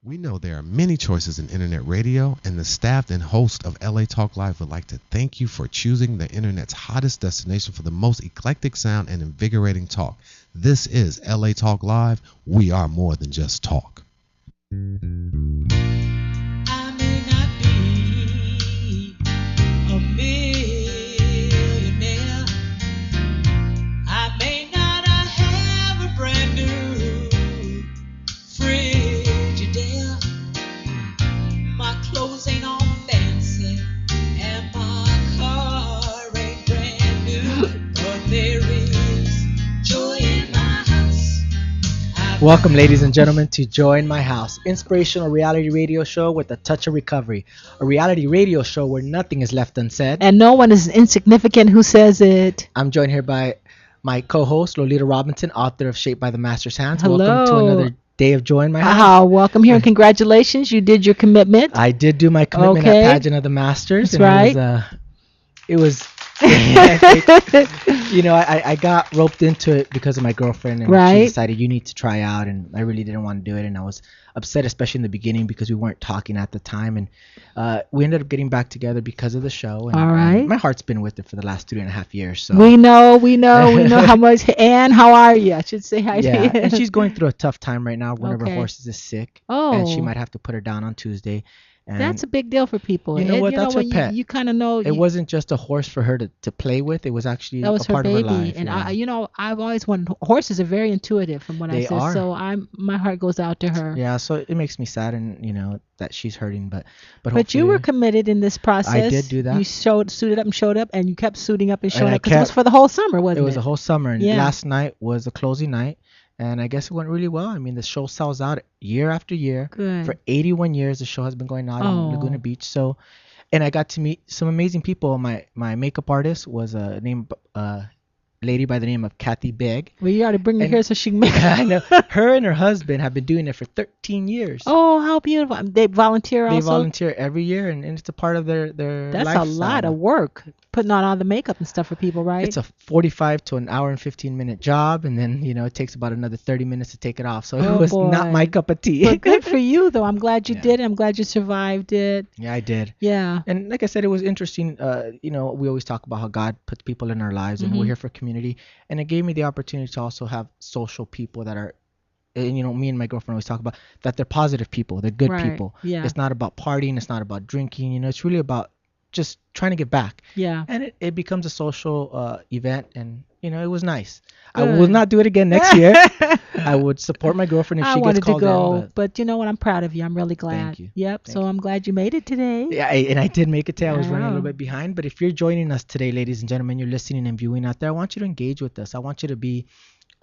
We know there are many choices in internet radio, and the staff and host of LA Talk Live would like to thank you for choosing the internet's hottest destination for the most eclectic sound and invigorating talk. This is LA Talk Live. We are more than just talk. I may not be a millionaire. I may not have a brand new Frigidaire. My clothes ain't all fancy, and my car ain't brand new. But there is joy in my house. Welcome, ladies and gentlemen, to Join My House, inspirational reality radio show with a touch of recovery. A reality radio show where nothing is left unsaid. And no one is insignificant who says it. I'm joined here by my co-host, Lolita Robinson, author of Shaped by the Master's Hands. Hello. Welcome to another day of Join My House. Welcome here and congratulations. You did your commitment. I did do my commitment Okay. at Pageant of the Masters. That's right. It was I got roped into it because of my girlfriend, and she Right. decided you need to try out, and I really didn't want to do it, and I was upset, especially in the beginning, because we weren't talking at the time, and we ended up getting back together because of the show. And, All right. and my heart's been with it for the last 3.5 years. So We know how much. Anne, how are you? I should say hi to yeah, you. and she's going through a tough time right now. One of her Okay. horses is sick, Oh. and she might have to put her down on Tuesday. And That's a big deal for people. You know what? That's her when pet. You kind of know. it wasn't just a horse for her to play with. It was actually That was a her part baby, of her life. and yeah. I've always wanted. Horses are very intuitive, from what I They said. are. So my heart goes out to her. Yeah, so it makes me sad, and that she's hurting, but But hopefully, you were committed in this process. did do that. You suited up and showed up, and you kept suiting up and showing I up because it was kept- for the whole summer, wasn't it? it was a whole summer, and Yeah. last night was the closing night, and I guess it went really well. I mean, the show sells out year after year. Good. For 81 years, the show has been going on Oh. in Laguna Beach. So, and I got to meet some amazing people. My makeup artist was a lady by the name of Kathy Begg. Well, you ought to bring her And- here so she can make. I know her and her husband have been doing it for 13 years. Oh, how beautiful! They volunteer They also. volunteer every year, and it's a part of their That's lifestyle. a lot of work, putting on all the makeup and stuff for people, right? It's a 45 to an hour and 15-minute job, and then it takes about another 30 minutes to take it off. So Oh, it was not boy. my cup of tea. But good for you, though. I'm glad you Yeah. did it. I'm glad you survived it. Yeah, I did. Yeah. And like I said, it was interesting. We always talk about how God puts people in our lives, and we're Mhm. here for community. And it gave me the opportunity to also have social people that are, and me and my girlfriend always talk about that they're positive people, they're good Right. people. Yeah. It's not about partying, it's not about drinking. It's really about just trying to get back. Yeah. And it becomes a social event, and it was nice. I Good. will not do it again next year. I would support my girlfriend if I she gets wanted to called go, in. but you know what? I'm proud of you. I'm really glad. you. Yep. Thank So you. I'm glad you made it today. Yeah, and I did make it today. I was running a little Wow. bit behind, but if you're joining us today, ladies and gentlemen, you're listening and viewing out there, I want you to engage with us. I want you to be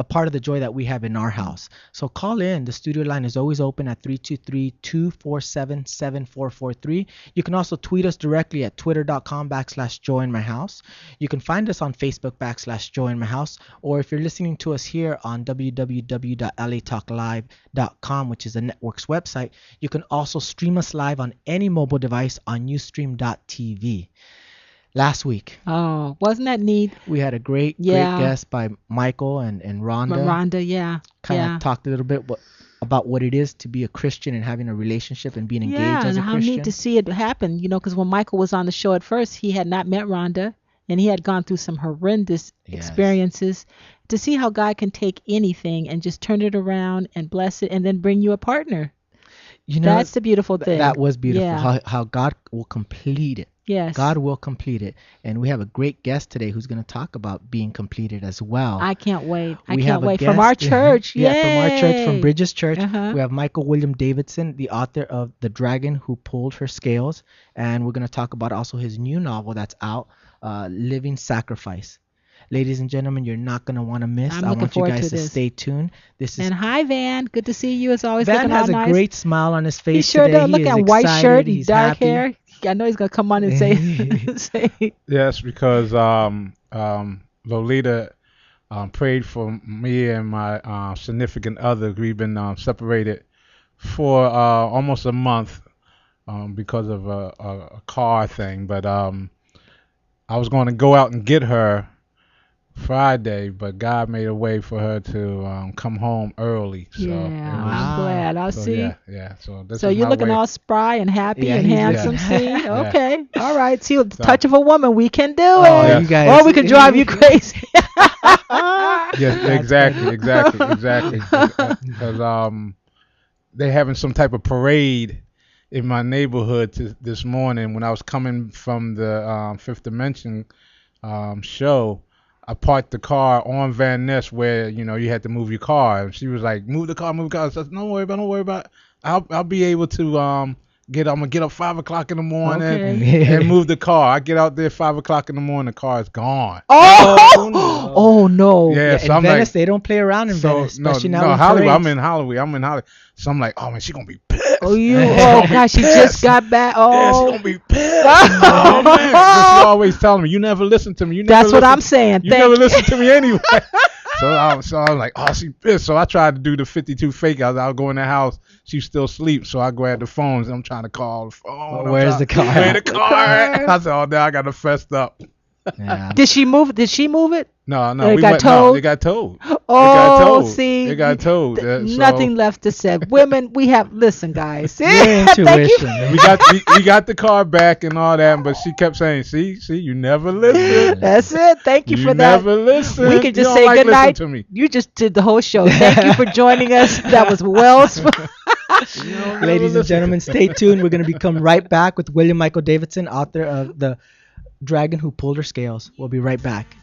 a part of the joy that we have in our house. So call in. The studio line is always open at 323-247-7443. You can also tweet us directly at twitter.com/joinmyhouse. You can find us on Facebook /joinmyhouse. Or if you're listening to us here on www.latalklive.com, which is the network's website, you can also stream us live on any mobile device on ustream.tv. Last week, Oh, wasn't that neat? we had a great Yeah. guest by Michael and Rhonda. Rhonda, yeah. Kind of Yeah. talked a little bit about what it is to be a Christian and having a relationship and being engaged Yeah, as and a how Christian. neat to see it happen, because when Michael was on the show at first, he had not met Rhonda, and he had gone through some horrendous Yes. experiences. To see how God can take anything and just turn it around and bless it and then bring you a partner. That's the beautiful thing. that was beautiful. Yeah. How God will complete it. Yes. God will complete it. And we have a great guest today who's going to talk about being completed as well. I can't wait. I We can't have a wait. From our guest- church. Yeah, from our church, from Yay. Bridges Church. Uh-huh. We have Michael William Davidson, the author of The Dragon Who Pulled Her Scales. And we're going to talk about also his new novel that's out, Living Sacrifice. Ladies and gentlemen, you're not going to want to miss. I'm I looking want you forward guys to to this. stay tuned. This is And hi, Van. Good to see you. As always, Van looking has all a nice. great smile on his face He sure today. does. Look He is at white excited. shirt and He's dark happy. hair. I know he's gonna come on and say, say. Yes, because Lolita prayed for me and my significant other. We've been separated for almost a month because of a car thing. But I was going to go out and get her Friday, but God made a way for her to come home early. So Yeah, it was, I'm glad. I'll so see. yeah. So this So is you're my looking way. all spry and happy Yeah, and he's handsome. looking- See, Yeah. okay, all right. See, with the So- touch of a woman, we can do Oh, it. Yeah. you guys. Or we can drive you crazy. Yes, exactly. Because they having some type of parade in my neighborhood this morning when I was coming from the Fifth Dimension show. I parked the car on Van Ness where you had to move your car, and she was like, "Move the car." I said, "Don't worry about it. I'll be able to I'm gonna get up 5 o'clock in the morning Okay. and move the car. I get out there 5 o'clock in the morning, the car is gone. Oh, no. oh no. Yeah, Yeah, so in I'm Venice, like, they don't play around in Venice, no, especially now no, with Hollywood. parades. I'm in Hollywood. So I'm like, oh man, she gonna be pissed. Oh, you. She Oh gonna be gosh, she pissed. just got back. Yeah, she Oh, gonna be pissed. Oh man, 'cause she always telling me, you never listen to me. You never that's what listen I'm saying. You Thank never you. listen to me anyway. So I was like, oh, she pissed. So I tried to do the 52 fake. I'll go in the house. She's still asleep. So I grab the phones. And I'm trying to call the phone. Where's the car? Where the car at? I said, oh, now I got to fessed up. Yeah. Did she move it? No, It got towed? it got towed. Oh, towed. see, It got towed. So nothing left to say. Women, listen, guys. See, Your thank you. intuition. we got the car back and all that, but she kept saying, see, you never listen. That's it. Thank you for that. never listen. We can just You don't say like good listening night. to me. You just did the whole show. Thank you for joining us. That was well. Ladies and gentlemen, stay tuned. We're going to come right back with William Michael Davidson, author of The Dragon Who Pulled Her Scales. We'll be right back.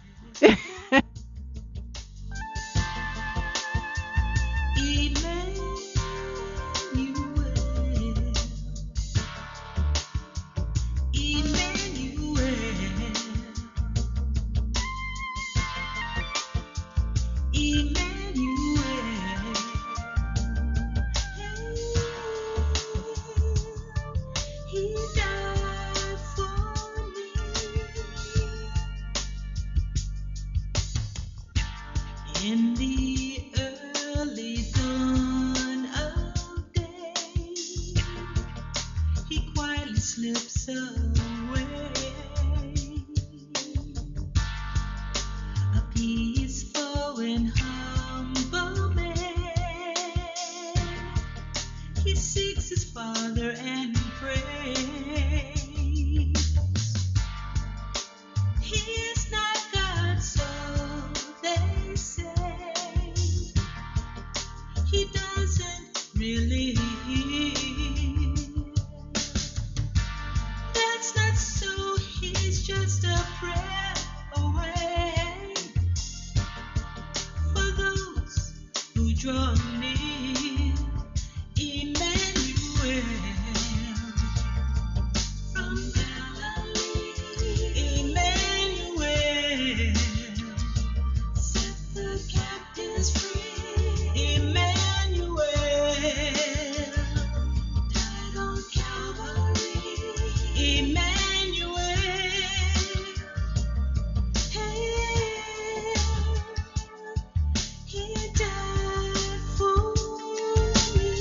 In the early dawn of day, he quietly slips away. A peaceful and humble man, he seeks his Father and prays. He is not God, so they say. He doesn't really hear. That's not so, he's just a prayer away for those who draw near. Emmanuel from Galilee. Emmanuel set the captives free. Emmanuel died on Calvary. Emmanuel, hey, he died for me.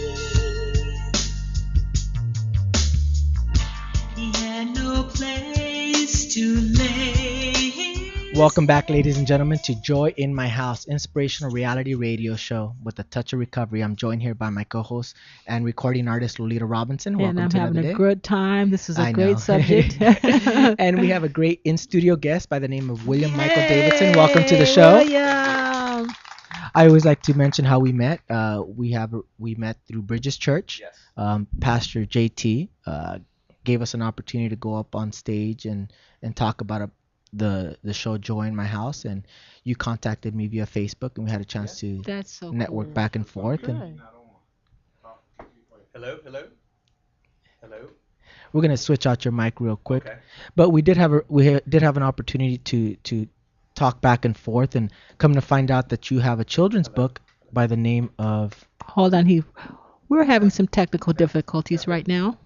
He had no place to lay his Welcome back, ladies and gentlemen, to Joy in My House, inspirational reality radio show with a touch of recovery. I'm joined here by my co-host and recording artist Lolita Robinson. Welcome And I'm to having another a day. good time. This is a I great know. subject. And we have a great in-studio guest by the name of William Michael Davidson. Welcome to the show. William. I always like to mention how we met. We met through Bridges Church. Yes. Pastor JT gave us an opportunity to go up on stage and talk about the show Joy in My House, and you contacted me via Facebook, and we had a chance to That's so network cool. back and forth. And Good. Hello. we're gonna switch out your mic real quick. Okay. But we did have an opportunity to talk back and forth, and come to find out that you have a children's book by the name of. Hold on, we're having some technical difficulties right now.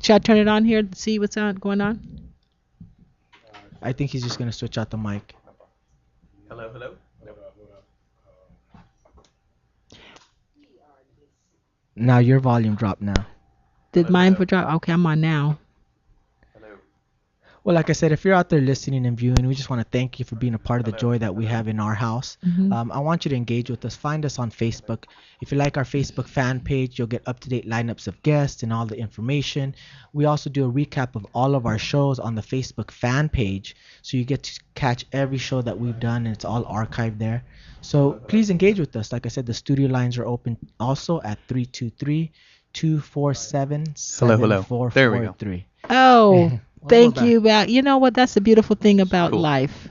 Should I turn it on here to see what's going on? I think he's just gonna switch out the mic. Hello. Now your volume dropped now. Did Hello, mine hello. drop? Okay, I'm on now. Hello. Well, like I said, if you're out there listening and viewing, we just want to thank you for being a part of the joy that we have in our house. I want you to engage with us. Find us on Facebook. If you like our Facebook fan page, you'll get up-to-date lineups of guests and all the information. We also do a recap of all of our shows on the Facebook fan page, so you get to catch every show that we've done, and it's all archived there. So please engage with us. Like I said, the studio lines are open also at 323-247-7443. Oh, Well, thank we're you. You know what? That's the beautiful thing about life.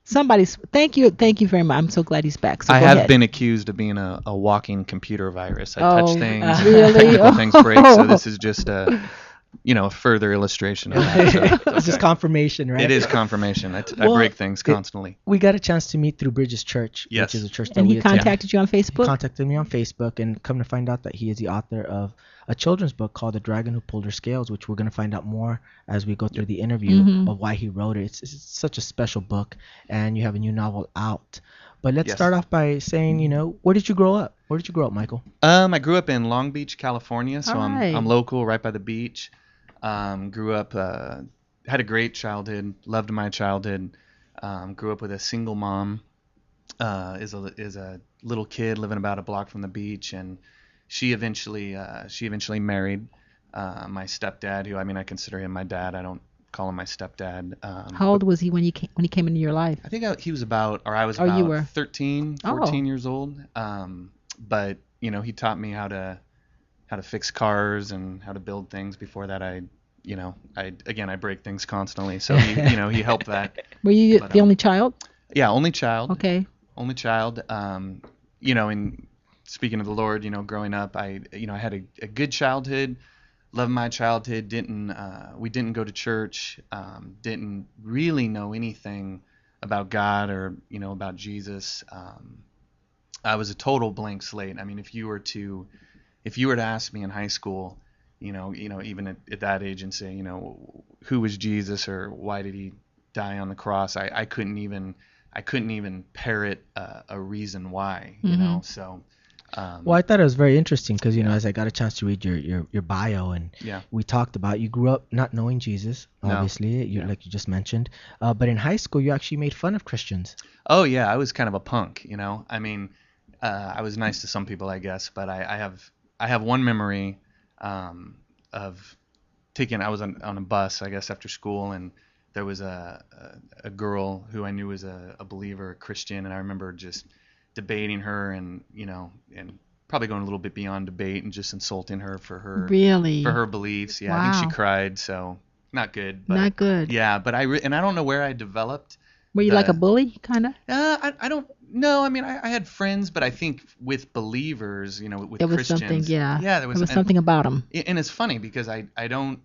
Thank you very much. I'm so glad he's back. So I go have ahead. been accused of being a walking computer virus. I touch things, really? and things break. So this is just a further illustration of that. So It's just confirmation, right? it is confirmation. I Well, break things constantly. We got a chance to meet through Bridges Church, Yes. which is a church that And we he attend. contacted you on He Facebook? contacted me on Facebook, and come to find out that he is the author of a children's book called The Dragon Who Pulled Her Scales, which we're going to find out more as we go through the interview of why he wrote it. It's such a special book, and you have a new novel out. But let's Yes. start off by saying, where did you grow up? Where did you grow up, Michael? I grew up in Long Beach, California, so All right. I'm local, right by the beach. Grew up, had a great childhood, loved my childhood. Grew up with a single mom. Is a little kid living about a block from the beach, and she eventually married my stepdad, who I consider him my dad. I don't call him my stepdad. How old was he when he came into your life? I think he was about, or I was Oh, you about were. 13, 14 years old. But he taught me how to fix cars and how to build things. Before that, I break things constantly. So he helped that. Were you But, the only child? Yeah, only child. Okay. Only child. And speaking of the Lord, growing up, I had a good childhood. Loved my childhood. We didn't go to church. Didn't really know anything about God or about Jesus. I was a total blank slate. If you were to ask me in high school, even at that age, and say, who was Jesus or why did he die on the cross, I couldn't even parrot a reason why. So. Well, I thought it was very interesting because, as I got a chance to read your bio, and we talked about you grew up not knowing Jesus, obviously, like you just mentioned. But in high school, you actually made fun of Christians. Oh, yeah. I was kind of a punk, I was nice to some people, I guess. But I have one memory of I was on a bus, I guess, after school, and there was a girl who I knew was a believer, a Christian, and I remember just debating her and probably going a little bit beyond debate and just insulting her for her beliefs. Yeah, Wow. I think she cried, so not good. But, Not good. Yeah, but I don't know where I developed. Were you like a bully, kind of? I don't know. I had friends, but I think with believers, with There was Christians, something, yeah. there was something about them. And it's funny because I don't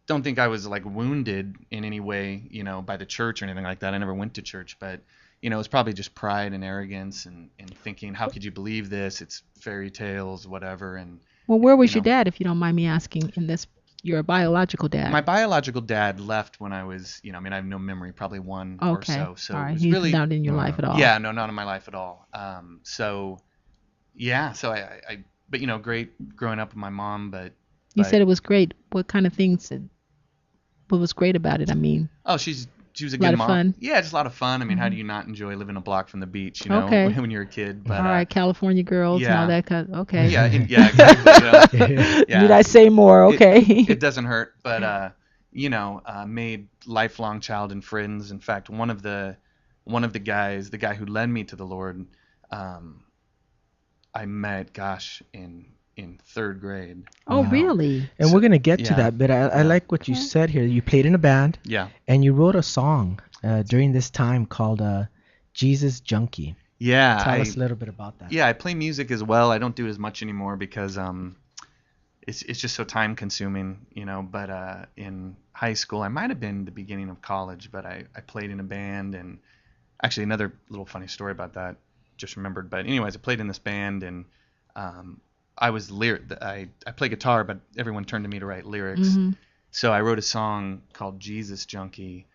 think I was like wounded in any way, by the church or anything like that. I never went to church, but it was probably just pride and arrogance and thinking, how could you believe this? It's fairy tales, whatever. And Well, where was your dad, if you don't mind me asking, in this? Your biological dad. my biological dad left when I was, I have no memory, probably one or so. So all right. it was He's really not in your life at all. Yeah, no, not in my life at all. So I but great growing up with my mom, but You said it was great. What kind of things? What was great about it? Oh, she was a lot good of mom. fun. Yeah, just a lot of fun. How do you not enjoy living a block from the beach? Okay. When you're a kid. But all right, California girls and all that kind. Okay. Yeah, exactly. Yeah. Need I say more? Okay. It doesn't hurt, but made lifelong childhood friends. In fact, one of the guys, the guy who led me to the Lord, I met, in third grade. Oh, really? And we're going to get to yeah. that, but I like what you said here. You played in a band, Yeah. and you wrote a song during this time called Jesus Junkie. Yeah. Tell us a little bit about that. Yeah, I play music as well. I don't do it as much anymore because it's just so time consuming, But in high school, I might have been the beginning of college, but I played in a band. And actually, another little funny story about that, just remembered. But anyways, I played in this band, and I was I play guitar, but everyone turned to me to write lyrics. So I wrote a song called Jesus Junkie.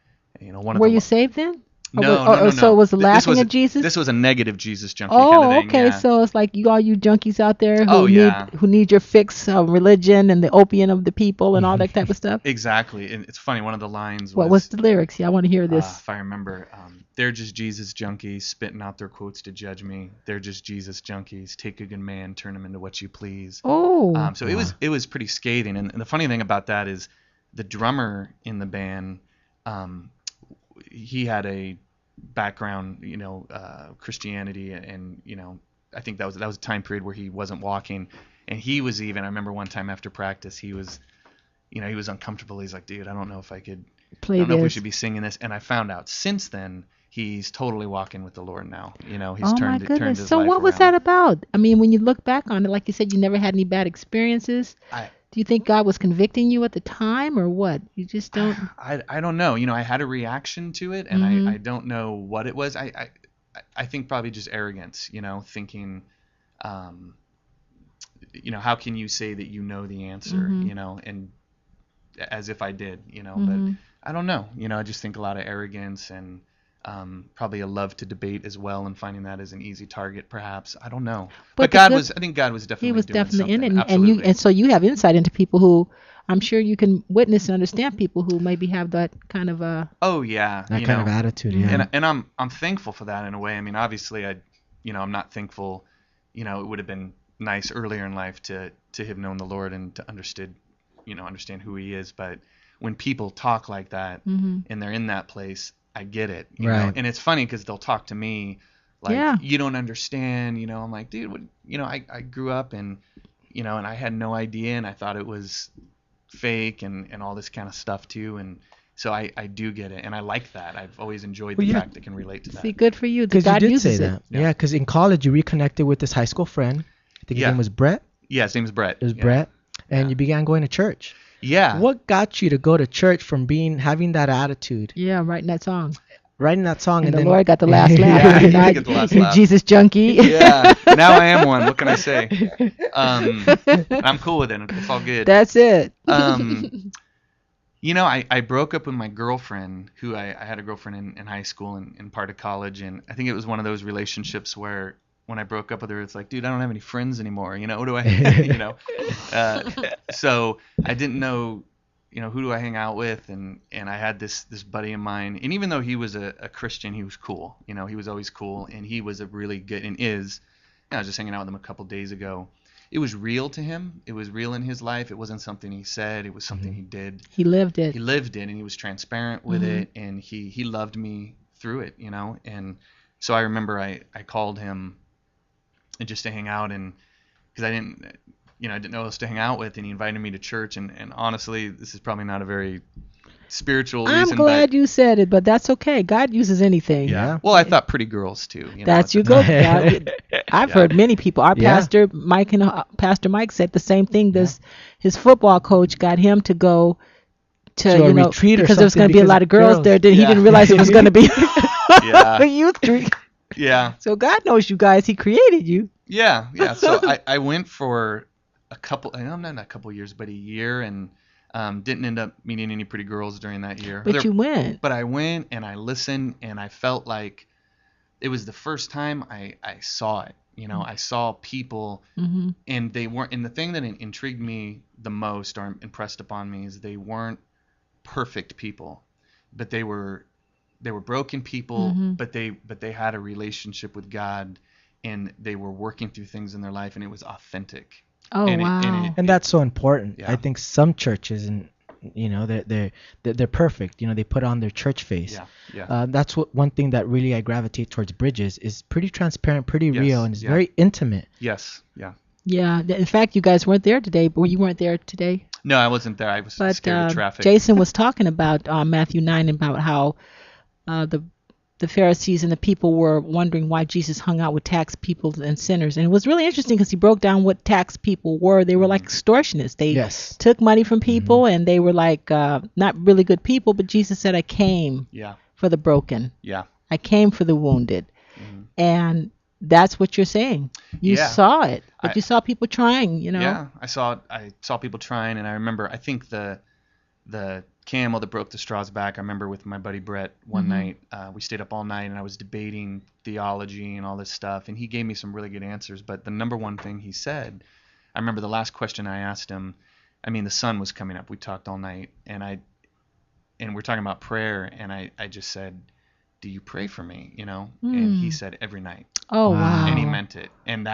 Were you saved then? No. So it was laughing at Jesus? This was a negative Jesus junkie kind of thing. Okay. Yeah. So it's like all you junkies out there Oh, who need your fix of religion and the opium of the people and all that type of stuff. Exactly. And it's funny. One of the lines What was the lyrics? Yeah, I want to hear this. If I remember, they're just Jesus junkies spitting out their quotes to judge me. They're just Jesus junkies. Take a good man, turn him into what you please. So it was pretty scathing. And the funny thing about that is the drummer in the band, he had a background, Christianity, and I think that was a time period where he wasn't walking, and he was even. I remember one time after practice, he was uncomfortable. He's like, dude, I don't know if I could play I don't know if we this. should be singing this. And I found out since then he's totally walking with the Lord now. He's Oh turned my goodness. his So life what was around. that about? I mean, when you look back on it, like you said, you never had any bad experiences. Do you think God was convicting you at the time, or what? You just don't. I don't know. I had a reaction to it, and Mhm. I don't know what it was. I think probably just arrogance. Thinking, how can you say that you know the answer? Mhm. And as if I did. But Mhm. I don't know. I just think a lot of arrogance and probably a love to debate as well, and finding that as an easy target, perhaps. I don't know. But the God good- was. I think God was definitely. He was doing definitely in it, something. and you, Absolutely. and so you have insight into people who, I'm sure you can witness and understand people who maybe have that kind of a. Oh yeah. That kind of attitude, Mhm. yeah. And I'm thankful for that in a way. I mean, obviously, I'm not thankful. It would have been nice earlier in life to have known the Lord and to understand who He is. But when people talk like that Mhm. and they're in that place, I get it. You Right. know? And it's funny because they'll talk to me like, Yeah. you don't understand. I'm like, dude, I grew up and and I had no idea, and I thought it was fake and all this kind of stuff too. And so I do get it, and I like that. I've always enjoyed the fact I can relate to that. See, good for you. Because you God did uses say it. that. Yeah, because in college you reconnected with this high school friend. I think his Yeah. name was Brett. Yeah, his name is Brett. It was Yeah. Brett. And Yeah. you began going to church. Yeah. What got you to go to church from having that attitude, Yeah, writing that song. writing that song, And and the then Lord got the last laugh. Yeah, he did Not get the last laugh. Jesus junkie. Yeah. Now I am one. What can I say? I'm cool with it. It's all good. That's it. I broke up with my girlfriend, who I had a girlfriend in high school and part of college, and I think it was one of those relationships where when I broke up with her, it's like, dude, I don't have any friends anymore. What do I, so I didn't know, who do I hang out with, and I had this buddy of mine, and even though he was a Christian, he was cool. He was always cool, and he was a really good, and is. I was just hanging out with him a couple days ago. It was real to him. It was real in his life. It wasn't something he said. It was something he did. He lived it. He lived it, and he was transparent with it, and he loved me through it, And so I remember I called him just to hang out, and because I didn't know who else to hang out with, and he invited me to church, and honestly, this is probably not a very spiritual reason. I'm glad but, you said it, but that's okay. God uses anything. Yeah. Well, I thought pretty girls too. That's you at the go. time. I've heard many people. Our Yeah. pastor Mike said the same thing. His football coach got him to go to a retreat or because there was something going to be a because lot of of girls girls. there. He Yeah. didn't realize it was going to be Yeah. a youth retreat. Yeah. So God knows you guys. He created you. Yeah. So I went for a couple years, but a year, and didn't end up meeting any pretty girls during that year. But you went. But I went and I listened, and I felt like it was the first time I saw it. I saw people, Mm-hmm. and they weren't. And the thing that intrigued me the most, or impressed upon me, is they weren't perfect people, but they were broken people, Mhm. but they had a relationship with God, and they were working through things in their life, and it was authentic. Oh, And it- wow. and it- And that's so important. Yeah. I think some churches, and they're perfect. They put on their church face. Yeah. That's one thing that really I gravitate towards Bridges is pretty transparent, pretty Yes, real, and it's yeah. very intimate. Yes. Yeah. Yeah. In fact, you guys weren't there today, but you weren't there today. No, I wasn't there. I was But scared of traffic. Jason was talking about Matthew 9, about how the Pharisees and the people were wondering why Jesus hung out with tax people and sinners. And it was really interesting because he broke down what tax people were. They were like extortionists. They Yes. took money from people, and they were like not really good people. But Jesus said, I came Yeah. for the broken. Yeah. I came for the wounded. And that's what you're saying. You Yeah. saw it, but I- you saw people trying, Yeah. I saw people trying, and I remember. I think the camel that broke the straw's back. I remember with my buddy Brett one night, we stayed up all night and I was debating theology and all this stuff, and he gave me some really good answers. But the number one thing he said, I remember the last question I asked him, I mean, the sun was coming up. We talked all night, and we're talking about prayer, and I just said, do you pray for me, And he said, every night. Oh, wow. And he meant it. And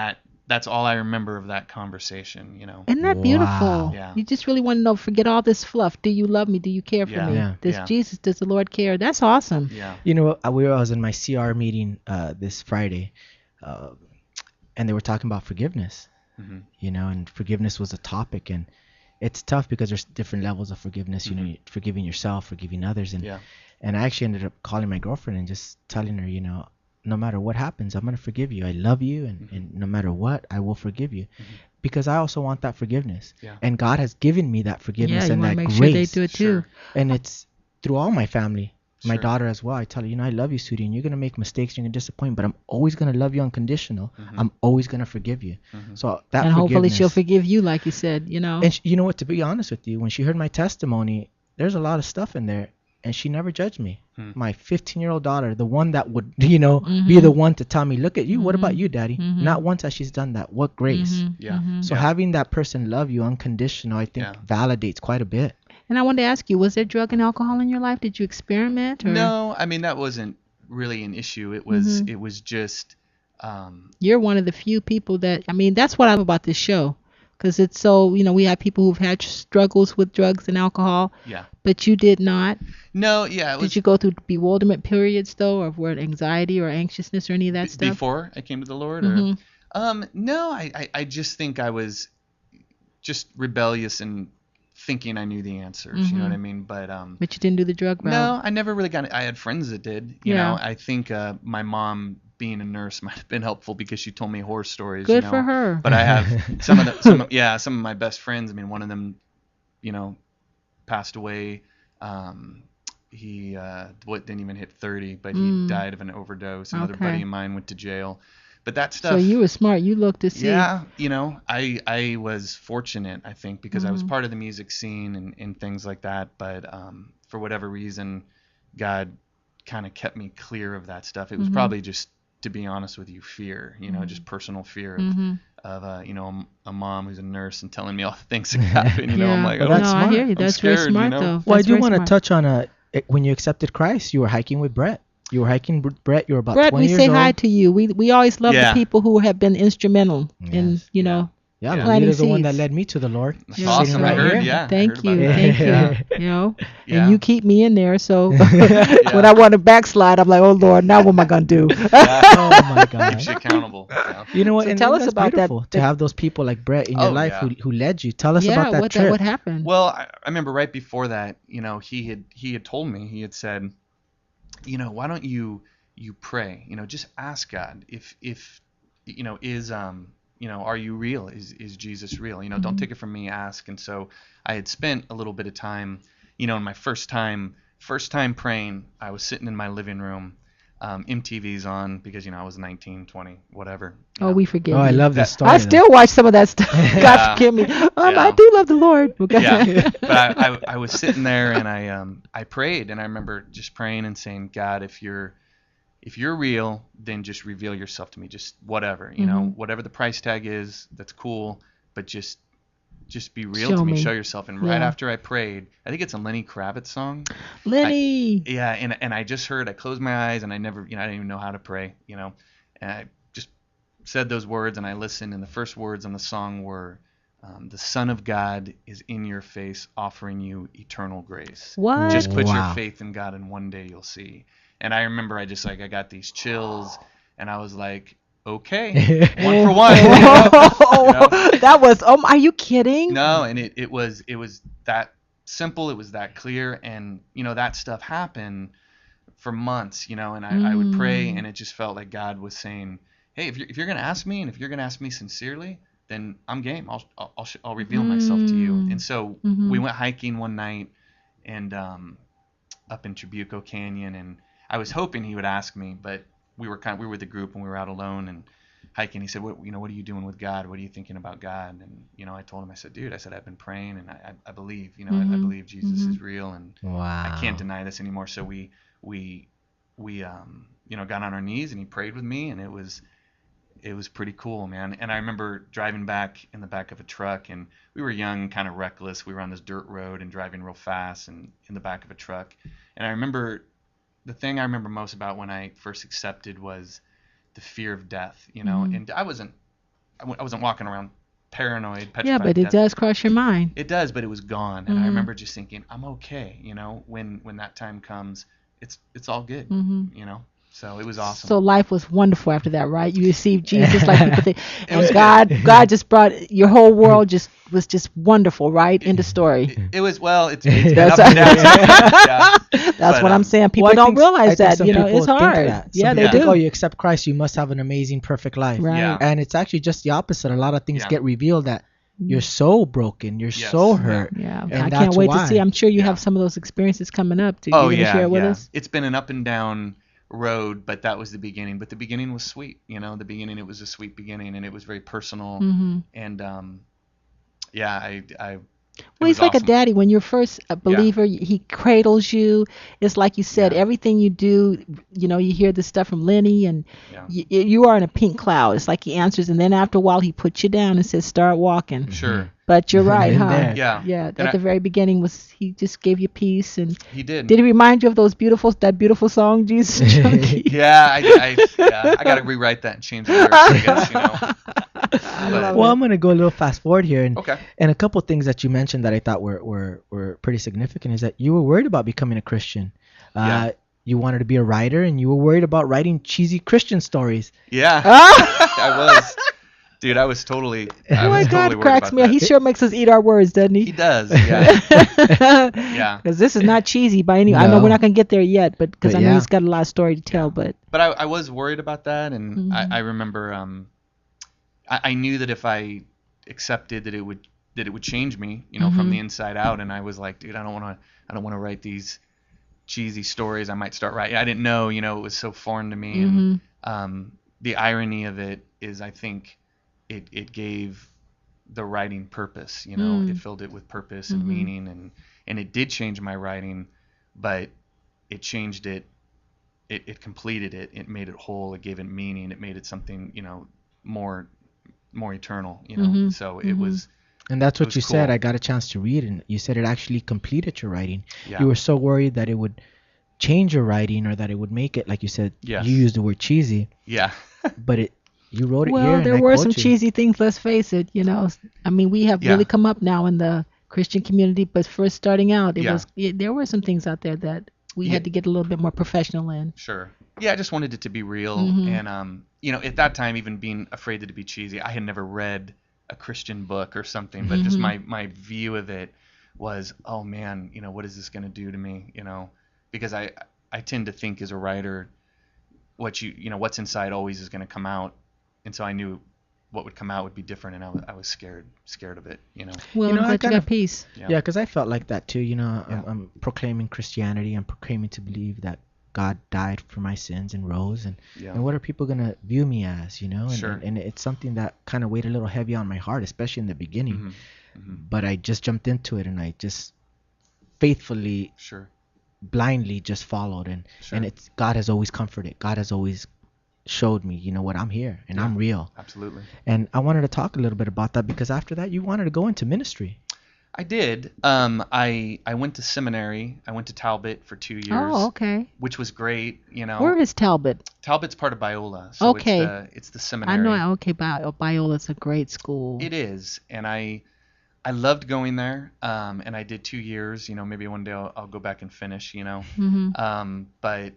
that's all I remember of that conversation, Isn't that beautiful? Wow. Yeah. You just really want to know, forget all this fluff. Do you love me? Do you care for Yeah. me? Yeah. Does the Lord care? That's awesome. Yeah. I was in my CR meeting this Friday, and they were talking about forgiveness. And forgiveness was a topic, and it's tough because there's different levels of forgiveness. Forgiving yourself, forgiving others, and I actually ended up calling my girlfriend and just telling her, no matter what happens, I'm gonna forgive you. I love you, and no matter what, I will forgive you, because I also want that forgiveness. Yeah. And God has given me that forgiveness you and want that to make grace. sure they do it too. Sure. And it's through all my family. My Sure. daughter as well. I tell her, I love you, sweetie, and you're gonna make mistakes, you're gonna disappoint, but I'm always gonna love you unconditional. I'm always gonna forgive you. So that And hopefully she'll forgiveness- forgive you, like you said, And you know what? To be honest with you, when she heard my testimony, there's a lot of stuff in there, and she never judged me. My 15-year-old daughter, the one that would, be the one to tell me, look at you. What about you, Daddy? Not once has she's done that. What grace? Yeah. So Yeah. having that person love you unconditional, I think validates quite a bit. And I wanted to ask you, was there drug and alcohol in your life? Did you experiment? Or? No, I mean, that wasn't really an issue. It was just You're one of the few people that's what I love about this show. Because it's so, we have people who've had struggles with drugs and alcohol. Yeah. But you did not. No, yeah. It was Did you go through bewilderment periods, though, or were it anxiety or anxiousness or any of that stuff? before I came to the Lord? Or, no, I just think I was just rebellious and thinking I knew the answers. You know what I mean? But you didn't do the drug route. no, I never really got it. I had friends that did. You know, I think my mom being a nurse might have been helpful because she told me horror stories. Good for her. But I have some of my best friends. I mean, one of them, passed away. He didn't even hit 30, but he died of an overdose. Another buddy of mine went to jail. But that stuff. So you were smart. You looked to see. Yeah, I was fortunate, I think, because I was part of the music scene and things like that. But for whatever reason, God kind of kept me clear of that stuff. It was probably just, to be honest with you, fear. Just personal fear of a mom who's a nurse and telling me all the things that happen. I'm like, Well, oh, that's I smart. hear you. I'm That's very scared, smart, though. Well, I That's do very want to smart. touch on when you accepted Christ, you were hiking with Brett. You were hiking with Brett. You were about Brett, 20 we years say old. hi to you. We always love Yeah. the people who have been instrumental in, Yeah, Yeah. Lolita's the one that seeds. led me to the Lord. That's Sitting awesome. right I heard, here. yeah. I Thank heard you. about that. Thank Yeah. you. Yeah. And you keep me in there. So when I want to backslide, I'm like, oh, Lord, now what am I going to do? Oh my Keeps you God. accountable. Yeah. You know what? So and tell us that's about that- beautiful to have those people like Brett in your Oh, life yeah. who led you. Tell us yeah, about that trip. what happened? Well, I remember right before that, he had told me, he had said, why don't you pray? Just ask God if are you real? Is Jesus real? Don't take it from me, ask. And so I had spent a little bit of time, in my first time praying, I was sitting in my living room, MTV's on because, I was 19, 20, whatever. Oh, we forgive Oh, I you. love this story. I though. still watch some of that stuff. God forgive me. I do love the Lord. Okay. Yeah, but I was sitting there and I prayed, and I remember just praying and saying, God, if you're real, then just reveal yourself to me, just whatever, whatever the price tag is, that's cool, but just be real Show to me, me. show yourself. And right Yeah. after I prayed, I think it's a Lenny Kravitz song. Lenny. Yeah, and I just heard, I closed my eyes and I never, I didn't even know how to pray, and I just said those words and I listened, and the first words on the song were, the Son of God is in your face, offering you eternal grace. What? Just put Wow. your faith in God, and one day you'll see. And I remember I just I got these chills, and I was like, okay, one for one. That was, are you kidding? No, and it was that simple. It was that clear, and that stuff happened for months. And I would pray, and it just felt like God was saying, hey, if you're gonna ask me, and if you're gonna ask me sincerely, then I'm game. I'll reveal myself to you. And so we went hiking one night, and up in Trabuco Canyon, and I was hoping he would ask me, but we were with the group and we were out alone, and hiking. He said, what are you doing with God? What are you thinking about God? And I told him, I said, dude, I've been praying, and I believe, I believe Jesus is real, and I can't deny this anymore. So we got on our knees, and he prayed with me, and it was pretty cool, man. And I remember driving back in the back of a truck, and we were young, kind of reckless. We were on this dirt road and driving real fast, and in the back of a truck. And I remember the thing I remember most about when I first accepted was the fear of death, and I wasn't walking around paranoid, petrified. Yeah, but of it death. does cross your mind. It does, but it was gone. And I remember just thinking, I'm okay, when that time comes, it's all good, So it was awesome. So life was wonderful after that, right? You received Jesus, like people think, and God just brought your whole world was just wonderful, right? End of story. It was it's been up and down. Yeah. That's what I'm saying. People don't realize that, it's hard. Yeah, they do. Oh, you accept Christ, you must have an amazing, perfect life. Right. Yeah. And it's actually just the opposite. A lot of things get revealed that you're so broken, you're so hurt. Yeah, And I can't that's wait why. to see. I'm sure you have some of those experiences coming up. You gonna share it with us? It's been an up and down road, but that was the beginning. But the beginning was sweet. The beginning, it was a sweet beginning, and it was very personal. And Well, he's like awesome. a daddy. When you're first a believer, he cradles you. It's like you said, everything you do, you hear this stuff from Lenny, and you are in a pink cloud. It's like he answers, and then after a while, he puts you down and says, start walking. Sure. But you're right, huh? there. Yeah. At the very beginning, he just gave you peace. And He did. Did he remind you of that beautiful song, Jesus Junkie? Yeah, I got to rewrite that and change the lyrics, I guess, Well, I'm going to go a little fast forward here. And, Okay. and a couple things that you mentioned that I thought were pretty significant is that you were worried about becoming a Christian. You wanted to be a writer, and you were worried about writing cheesy Christian stories. Yeah. I was. Dude, I was totally. Oh my God, totally cracks me up. He sure makes us eat our words, doesn't he? He does. Yeah. Yeah. Because this is not cheesy by any. I know we're not gonna get there yet, but because I know he's got a lot of story to tell. But I was worried about that, and I remember I knew that if I accepted that it would change me, from the inside out, and I was like, dude, I don't want to write these cheesy stories. I might start writing. I didn't know, it was so foreign to me, and the irony of it is, I think. It gave the writing purpose, it filled it with purpose and meaning, and it did change my writing, but it changed it completed it made it whole, it gave it meaning, it made it something, more eternal, so it was. And that's what you cool. said. I got a chance to read, and you said it actually completed your writing. Yeah. You were so worried that it would change your writing, or that it would make it, like you said, Yes. you used the word cheesy, Yeah. but you wrote it here. well, and there I were quote some you. cheesy things. Let's face it. I mean, we have really come up now in the Christian community, but first starting out, there were some things out there that we had to get a little bit more professional in. Sure. Yeah, I just wanted it to be real, and at that time, even being afraid to be cheesy, I had never read a Christian book or something, but just my view of it was, oh man, what is this going to do to me? Because I tend to think as a writer, what's inside always is going to come out, and so I knew what would come out would be different, and I was scared of it. Well, You know, I'm I glad you kind got peace. Yeah, because I felt like that too. I'm proclaiming Christianity. I'm proclaiming to believe that God died for my sins and rose, and what are people gonna view me as? And, Sure. and it's something that kind of weighed a little heavy on my heart, especially in the beginning. But I just jumped into it, and I just faithfully, blindly just followed, and it's God has always comforted. God has always showed me, what, I'm here and I'm real. Absolutely. And I wanted to talk a little bit about that, because after that you wanted to go into ministry. I did. I went to seminary. I went to Talbot for 2 years. Oh, okay. Which was great. Where is Talbot? Talbot's part of Biola. So Okay. It's the seminary. I know. Okay, Biola's a great school. It is, and I loved going there. And I did 2 years. Maybe one day I'll go back and finish. But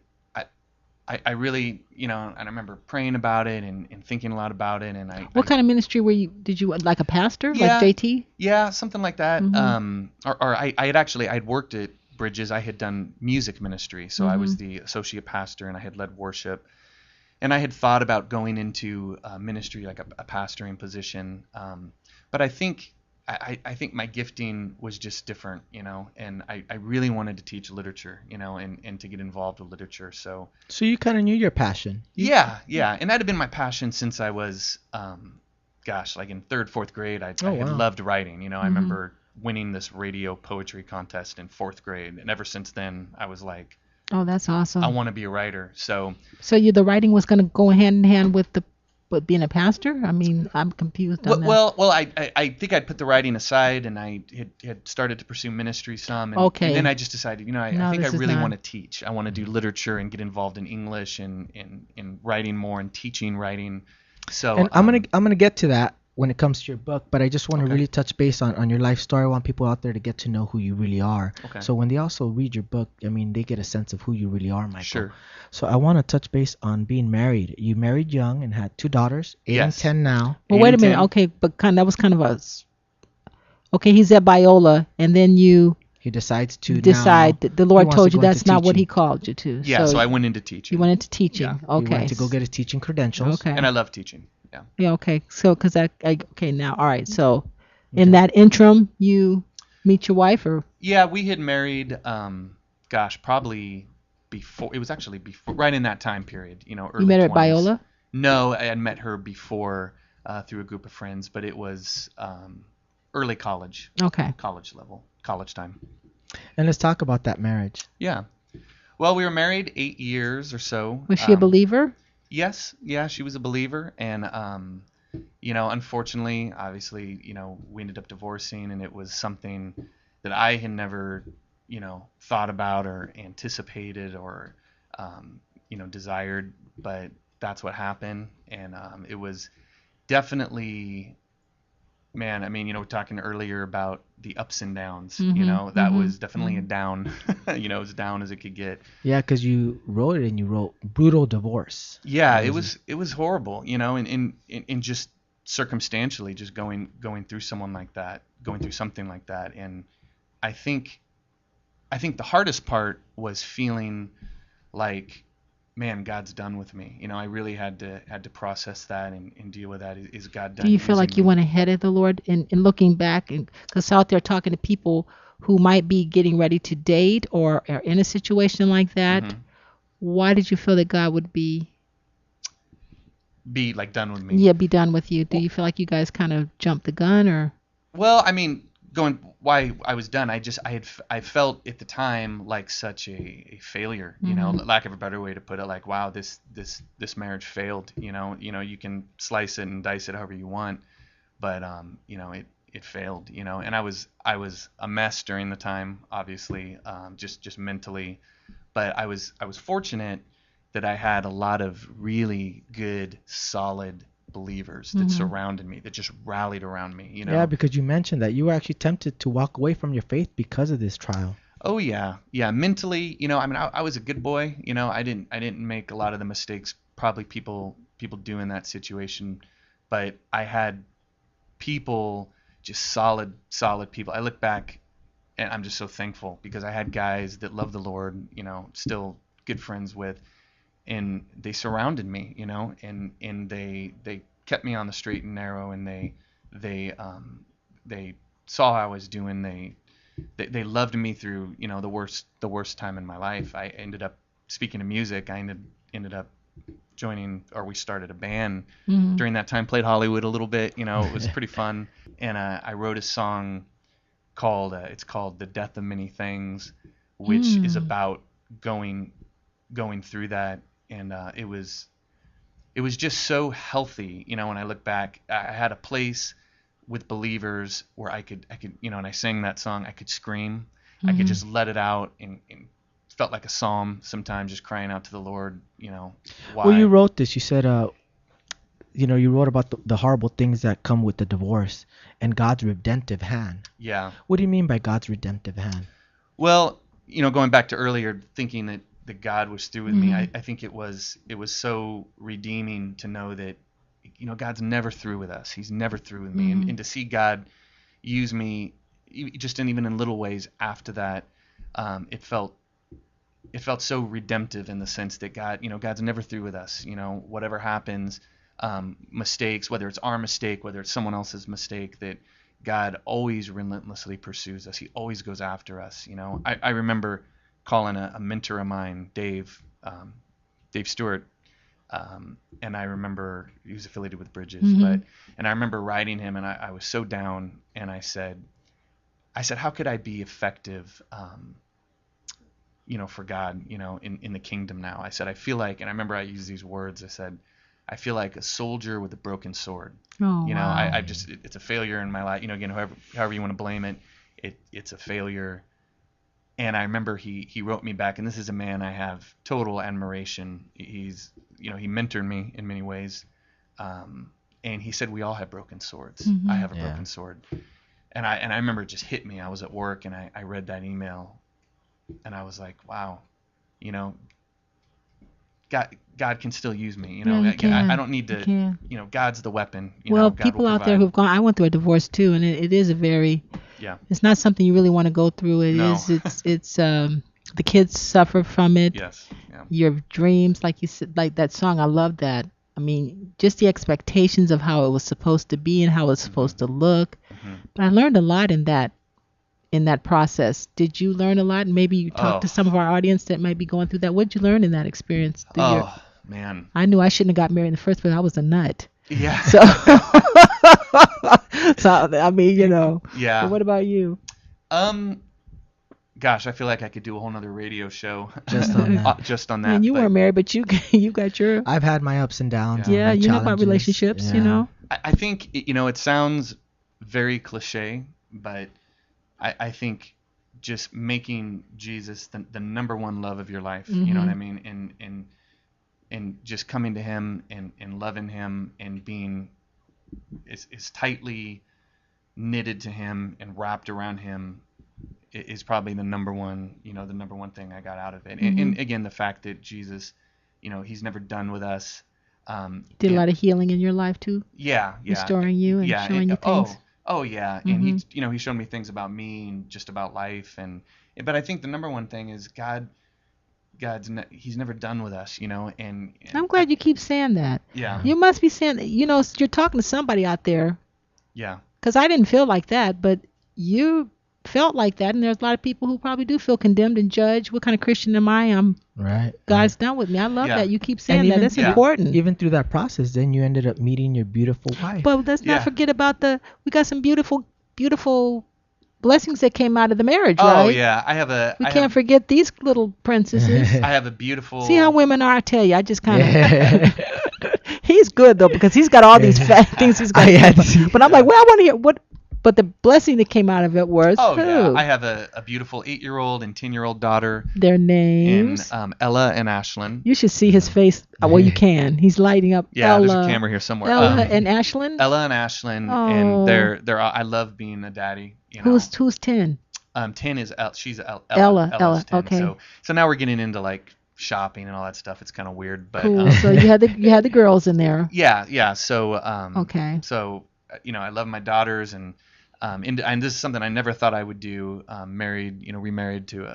I really, and I remember praying about it and thinking a lot about it. And What kind of ministry were you? Did you like a pastor, Yeah. like JT? Yeah, something like that. I'd worked at Bridges. I had done music ministry, so I was the associate pastor, and I had led worship. And I had thought about going into ministry, like a pastoring position. But I think I think my gifting was just different, and I really wanted to teach literature, and to get involved with literature. So you kind of knew your passion. yeah, and that had been my passion since I was, like in third, fourth grade. I had loved writing. I remember winning this radio poetry contest in fourth grade, and ever since then I was like, Oh, that's awesome. I want to be a writer. So the writing was going to go hand in hand with being a pastor? I mean, I'm confused on that. Well, I think I'd put the writing aside, and I had started to pursue ministry some. And, Okay. And then I just decided, I think I this is really not- want to teach. I want to do literature and get involved in English and writing more and teaching writing. So And I'm gonna get to that when it comes to your book, but I just want to Okay. really touch base on your life story. I want people out there to get to know who you really are. Okay. So when they also read your book, I mean, they get a sense of who you really are, Michael. Sure. So I want to touch base on being married. You married young and had 2 daughters, 8 and Yes. 10 now. Well, 8 wait a and minute. 10. Okay, but that was kind of okay, he's at Biola, and then you He decides to decide now, that the Lord wants told to you go into that's not what teaching. He called you to. Yeah, so I went into teaching. You went into teaching. Yeah. He Okay. went to go get his teaching credentials. Okay. And I love teaching. Yeah. Yeah, okay. So, because okay, now, all right. So, in that interim, you meet your wife, or Yeah, we had married, probably before. It was actually before, right in that time period. Early you met her at 20s. Biola? No, I had met her before through a group of friends, but it was early college level, college time. And let's talk about that marriage. Yeah. Well, we were married 8 years or so. Was she a believer? Yes. Yeah, she was a believer. And, unfortunately, obviously, we ended up divorcing, and it was something that I had never, thought about or anticipated or, desired. But that's what happened. And it was definitely, man, I mean, we're talking earlier about the ups and downs, that was definitely a down, as down as it could get. Yeah, because you wrote it and you wrote brutal divorce. Yeah, it was horrible, and just circumstantially just going through something like that. And I think the hardest part was feeling like, man, God's done with me. I really had to process that and deal with that. Is God done? Do you feel using like you me? went ahead of the Lord in looking back? Because out there talking to people who might be getting ready to date or are in a situation like that, Mhm. why did you feel that God would be Be like done with me? be done with you? Do you feel like you guys kind of jumped the gun, or? Well, I mean, why I was done. I felt at the time like such a failure. Lack of a better way to put it. Like, wow, this marriage failed. You can slice it and dice it however you want, but it failed. And I was a mess during the time, obviously, just mentally. But I was fortunate that I had a lot of really good, solid believers that surrounded me, that just rallied around me. Yeah, because you mentioned that you were actually tempted to walk away from your faith because of this trial. Oh yeah. Mentally, I mean, I was a good boy. I didn't make a lot of the mistakes probably people do in that situation, but I had people, just solid people. I look back and I'm just so thankful because I had guys that love the Lord, still good friends with, and they surrounded me, and they kept me on the straight and narrow, and they saw how I was doing. They loved me through, the worst time in my life. I ended up, speaking of music, I ended up joining, or we started a band during that time, played Hollywood a little bit, it was pretty fun. And I wrote a song called, it's called The Death of Many Things, which is about going through that. And it was just so healthy, when I look back. I had a place with believers where I could, and I sang that song, I could scream, I could just let it out, and felt like a psalm sometimes, just crying out to the Lord, why. Well, you wrote this. You said, you wrote about the horrible things that come with the divorce and God's redemptive hand. Yeah. What do you mean by God's redemptive hand? Well, going back to earlier, thinking that God was through with me, I think it was so redeeming to know that, God's never through with us. He's never through with me. And to see God use me, just even in little ways after that, it felt so redemptive in the sense that God's never through with us. Whatever happens, mistakes, whether it's our mistake, whether it's someone else's mistake, that God always relentlessly pursues us. He always goes after us. I remember calling a mentor of mine, Dave Stewart, and I remember he was affiliated with Bridges, Mhm. and I remember writing him, and I was so down, and I said, how could I be effective, for God, in the kingdom now? I said, I feel like, and I remember I used these words. I said, I feel like a soldier with a broken sword. Oh, wow. I just, it's a failure in my life. Again, however you want to blame it, it's a failure. And I remember he wrote me back, and this is a man I have total admiration. He's, he mentored me in many ways. And he said, we all have broken swords. Mhm. I have a Yeah. broken sword. And I remember it just hit me. I was at work, and I read that email, and I was like, wow, God can still use me. Yeah, he can. I don't need He to, can. God's the weapon. Well, God people will out there provide. who've gone, I went through a divorce too, and it is a very, Yeah. it's not something you really want to go through. No. It's the kids suffer from it. Yes. Yeah. Your dreams, like you said, like that song, I love that. I mean, just the expectations of how it was supposed to be and how it was supposed to look. Mhm. But I learned a lot in that process. Did you learn a lot? Maybe you talk to some of our audience that might be going through that. What did you learn in that experience? Oh, man. I knew I shouldn't have got married in the first place. I was a nut. Yeah. So, I mean, Yeah. But what about you? Gosh, I feel like I could do a whole nother radio show Just on that. just on that. And you but weren't married, but you got your. I've had my ups and downs. Yeah, my you know about challenges. relationships, Yeah. I think, it sounds very cliche, but I think just making Jesus the number one love of your life, you know what I mean? And just coming to him and loving him and being is tightly knitted to him and wrapped around him is probably the number one thing I got out of it. And again, the fact that Jesus, he's never done with us. Did a lot of healing in your life too, Yeah. restoring you and showing you things. Oh yeah. And he showed me things about me and just about life. But I think the number one thing is he's never done with us, and I'm glad you keep saying that. Yeah. You must be saying that, you're talking to somebody out there. Yeah. Because I didn't feel like that, but you felt like that, and there's a lot of people who probably do feel condemned and judged. What kind of Christian am I? Right. God's done with me. I love Yeah. that. You keep saying And that. even- That's Yeah. important. Even through that process, then you ended up meeting your beautiful wife. But let's Yeah. not forget about we got some beautiful blessings that came out of the marriage, Oh right? yeah. We can't forget these little princesses. I have a beautiful. See how women are, I tell you. I just kind of. Yeah. He's good though, because he's got all these things he's got. I had to see But I'm like, well, I want to hear what. But the blessing that came out of it was Oh who? yeah. I have a beautiful 8-year-old and 10-year-old daughter. Their names. And Ella and Ashlyn. You should see his face. Well, you can. He's lighting up. Yeah, Ella, there's a camera here somewhere. Ella and Ashlyn. Ella and Ashlyn, Oh. and they're. I love being a daddy. Who's 10? 10 is she's Ella. Ella, Ella's 10. okay. So now we're getting into like shopping and all that stuff. It's kind of weird, but Cool. So you had the girls in there. yeah. So Okay. So I love my daughters and this is something I never thought I would do. Remarried to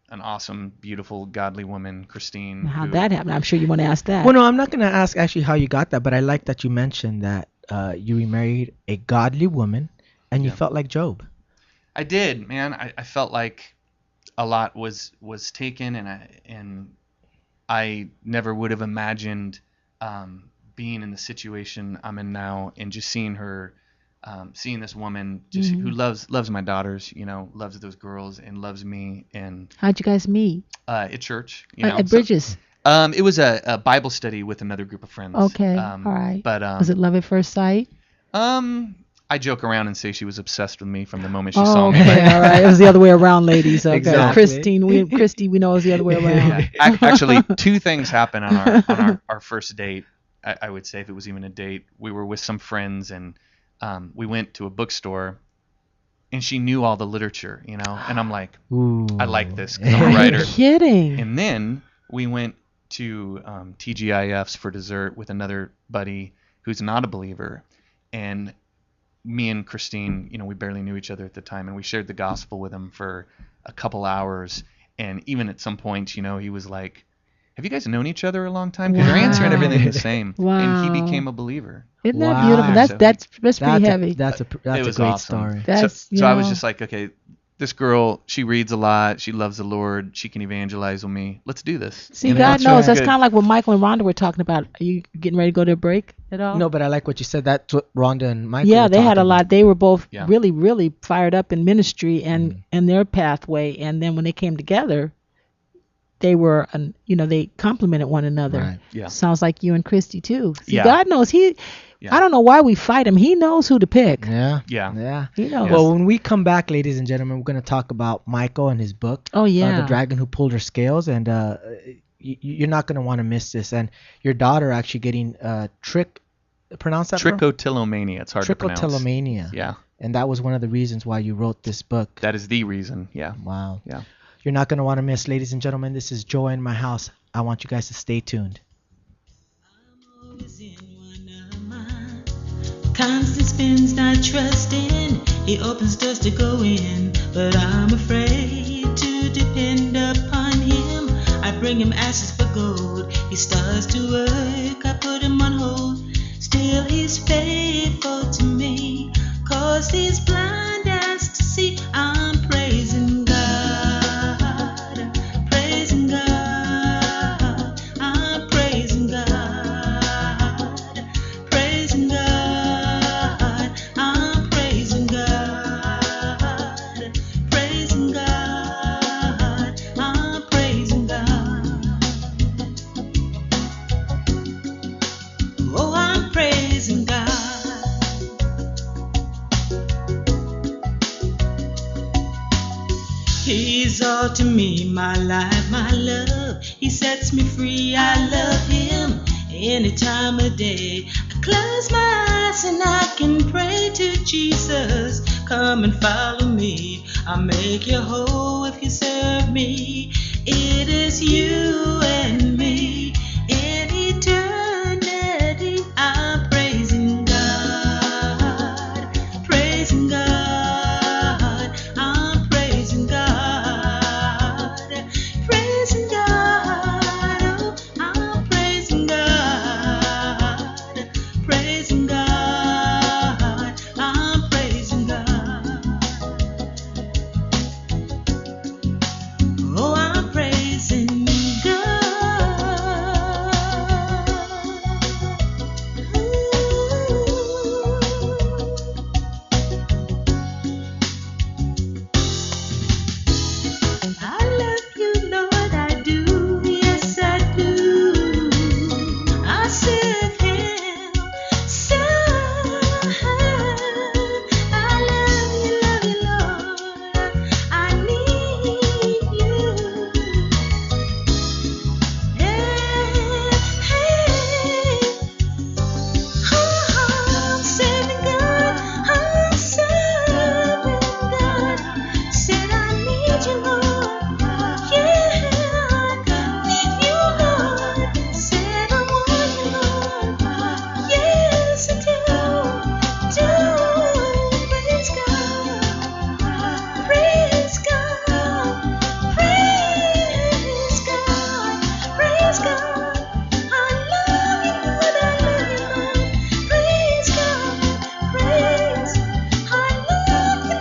an awesome, beautiful, godly woman, Christine. How'd that happen? I'm sure you want to ask that. Well, no, I'm not going to ask actually how you got that, but I like that you mentioned that you remarried a godly woman and you Yeah. felt like Job. I did, man. I felt like a lot was taken, and I never would have imagined being in the situation I'm in now, and just seeing her, seeing this woman just who loves my daughters, loves those girls and loves me, and How'd you guys meet? at church, At Bridges. It was a Bible study with another group of friends. Okay. All right. But Was it love at first sight? I joke around and say she was obsessed with me from the moment she Oh, saw me. okay. All right. It was the other way around, ladies. Okay. Exactly. Christy, we know it was the other way around. Actually, two things happened on our first date. I would say, if it was even a date, we were with some friends, and we went to a bookstore, and she knew all the literature, and I'm like, Ooh. I like this because I'm a Are writer. you kidding? And then we went to TGIFs for dessert with another buddy who's not a believer, and me and Christine, we barely knew each other at the time, and we shared the gospel with him for a couple hours. And even at some point, he was like, have you guys known each other a long time? Because you're answering everything the same. Wow. And he became a believer. Isn't that Wow. beautiful? So That's pretty heavy. That's a It great was awesome. story. That's, so I was yeah. just like, okay, this girl, she reads a lot. She loves the Lord. She can evangelize with me. Let's do this. See, You know? God So knows. it's That's good. kind of like what Michael and Rhonda were talking about. Are you getting ready to go to a break at all? No, but I like what you said. That's what Rhonda and Michael Yeah, were they had a talking lot. about. They were both Yeah. really, really fired up in ministry and their pathway. And then when they came together, they were, they complemented one another. Right. Yeah. Sounds like you and Christy too. See, Yeah. God knows. Yeah. I don't know why we fight him. He knows who to pick. Yeah. Yeah. Yeah. He knows. Well, when we come back, ladies and gentlemen, we're going to talk about Michael and his book, Oh yeah. The Dragon Who Pulled Her Scales, and you're not going to want to miss this. And your daughter actually getting pronounce that? Trichotillomania. It's hard to pronounce. Trichotillomania. Yeah. And that was one of the reasons why you wrote this book. That is the reason. Yeah. Wow. Yeah. You're not going to want to miss, ladies and gentlemen. This is Joy in My House. I want you guys to stay tuned. I'm always in one of mine. Constant spins, not trusting. He opens doors to go in, but I'm afraid to depend upon him. I bring him ashes for gold. He starts to work. I put him on hold. Still he's faithful to me. 'Cause he's blind as to see. I'm praising God. Praising God. I'm praising God. Praising God. I'm praising God. Praising God. I'm praising God. Oh, I'm praising God. He's all to me, my life, my love. He sets me free, I love him any time of day. I close my eyes and I can pray to Jesus. Come and follow me. I'll make you whole if you serve me. It is you and me in eternity. I'm praising God. Praising God. I'm praising God. Praising God. Oh, I'm praising God. Praising God. I'm praising God. Oh, I'm praising I love you, Lord, I do. Yes, I do. I serve him. I love you, Lord. I need you. I'm serving God. I'm serving God. Said I need you, Lord. Yeah, I need you, Lord. Said I want you, Lord. Yes, I do. Praise God. Praise God. Praise God. Praise God. I love you, Lord. I love you, Lord. Praise God. Praise. I love you,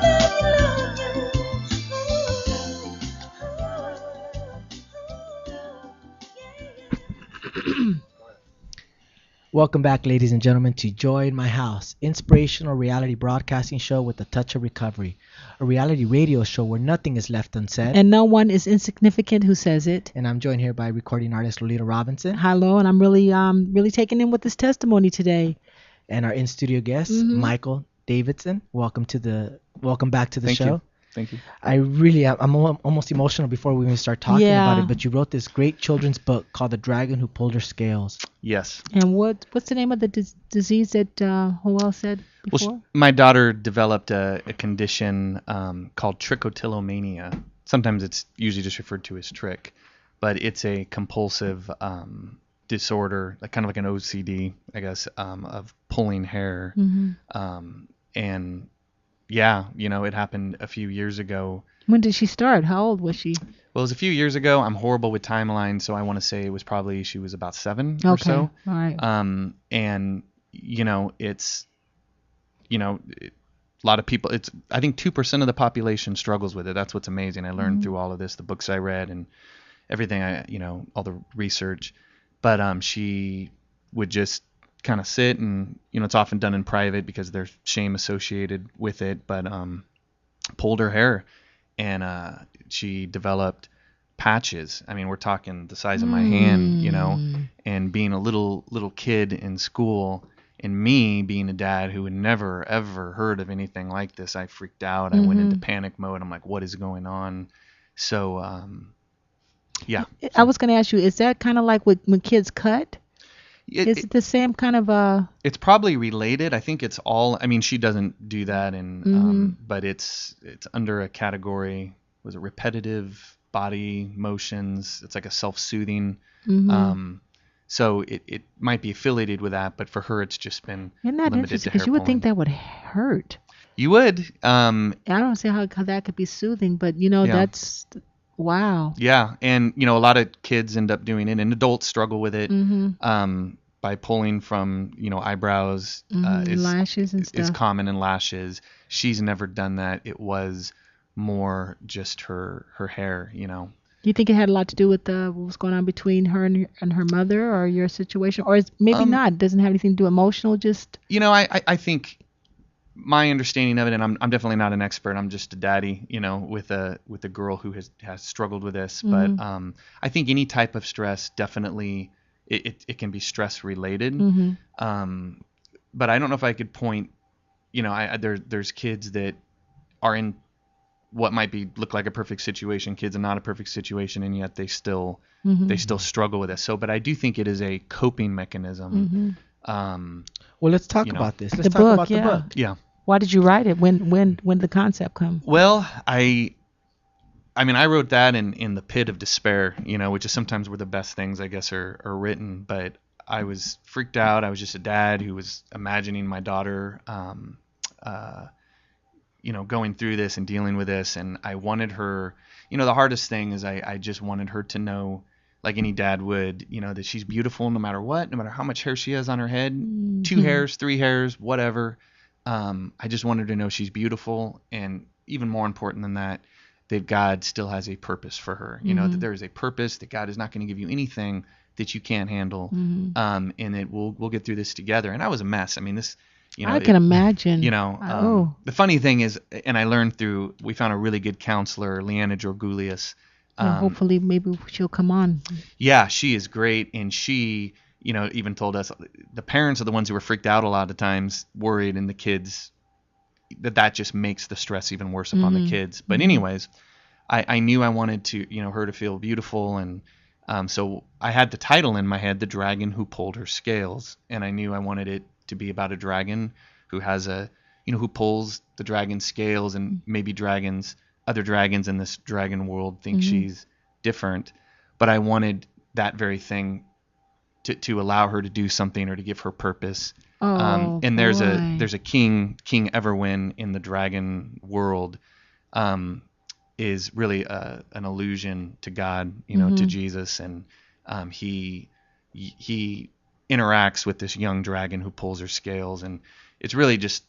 Welcome back, ladies and gentlemen, to Joy in My House, inspirational reality broadcasting show with a touch of recovery, a reality radio show where nothing is left unsaid. And no one is insignificant who says it. And I'm joined here by recording artist Lolita Robinson Hello, and I'm really taken in with this testimony today. and our in-studio guest, Mm-hmm. Michael Davidson. Welcome back to the Thank show. you. Thank you. I'm almost emotional before we even start talking about Yeah. it, but you wrote this great children's book called The Dragon Who Pulled Her Scales. Yes. And what's the name of the disease that Joel said Well, before? my daughter developed a condition called trichotillomania. Sometimes it's usually just referred to as trick, but it's a compulsive disorder, kind of like an OCD, I guess, of pulling hair. Mm-hmm. And yeah, it happened a few years ago. When did she start? How old was she? Well, it was a few years ago. I'm horrible with timelines, so I want to say it was probably she was about 7 or Okay. so. All right. And it's a lot of people. It's I think 2% of the population struggles with it. That's what's amazing. I learned through all of this, the books I read and everything. All the research. But she would just kind of sit, and it's often done in private because there's shame associated with it. But pulled her hair, and she developed patches. I mean, we're talking the size of my hand, and being a little kid in school, and me being a dad who had never ever heard of anything like this, I freaked out. I went into panic mode. I'm like, what is going on? So, yeah. I was going to ask you, is that kind of like when kids cut? Is it the same kind of It's probably related. I think it's all. I mean, she doesn't do that, and but it's under a category. Was it repetitive body motions? It's like a self-soothing. So it might be affiliated with that, but for her, it's just been Isn't that limited interesting? to hair Because you would think pulling. that would hurt. You would. I don't see how that could be soothing, but Yeah. that's wow. Yeah, and a lot of kids end up doing it, and adults struggle with it. By pulling from eyebrows Lashes and is stuff. common in lashes. She's never done that. It was more just her hair. Do you think it had a lot to do with what was going on between her and her mother, or your situation, or maybe not? It doesn't have anything to do emotional. Just I think my understanding of it, and I'm definitely not an expert. I'm just a daddy, with a girl who has struggled with this. But I think any type of stress definitely it can be stress related. But I don't know if I could point. There's kids that are in what might look like a perfect situation, kids in not a perfect situation, and yet they still struggle with it. So, but I do think it is a coping mechanism. Well, let's talk about this. Let's The talk book, about yeah. the book. Yeah. why did you write it? When did the concept come? Well, I mean, I wrote that in the pit of despair, which is sometimes where the best things, I guess, are written. But I was freaked out. I was just a dad who was imagining my daughter, going through this and dealing with this. And I wanted her, the hardest thing is I just wanted her to know, like any dad would, that she's beautiful no matter what, no matter how much hair she has on her head, 2 hairs, 3 hairs, whatever. I just wanted her to know she's beautiful. And even more important than that, that God still has a purpose for her. That there is a purpose, that God is not going to give you anything that you can't handle. And that we'll get through this together. And I was a mess. I mean, this, I can imagine. The funny thing is, and I learned we found a really good counselor, Leanna Jorgulius. Hopefully maybe she'll come on. Yeah, she is great. And she, even told us the parents are the ones who were freaked out a lot of times, worried, and the kids, that just makes the stress even worse upon the kids. But anyways, I knew I wanted to, her to feel beautiful. And so I had the title in my head, The Dragon Who Pulled Her Scales. And I knew I wanted it to be about a dragon who has who pulls the dragon's scales, and maybe other dragons in this dragon world think she's different. But I wanted that very thing to allow her to do something, or to give her purpose. And there's a King Everwin in the dragon world, is really an allusion to God, to Jesus, and he interacts with this young dragon who pulls her scales, and it's really just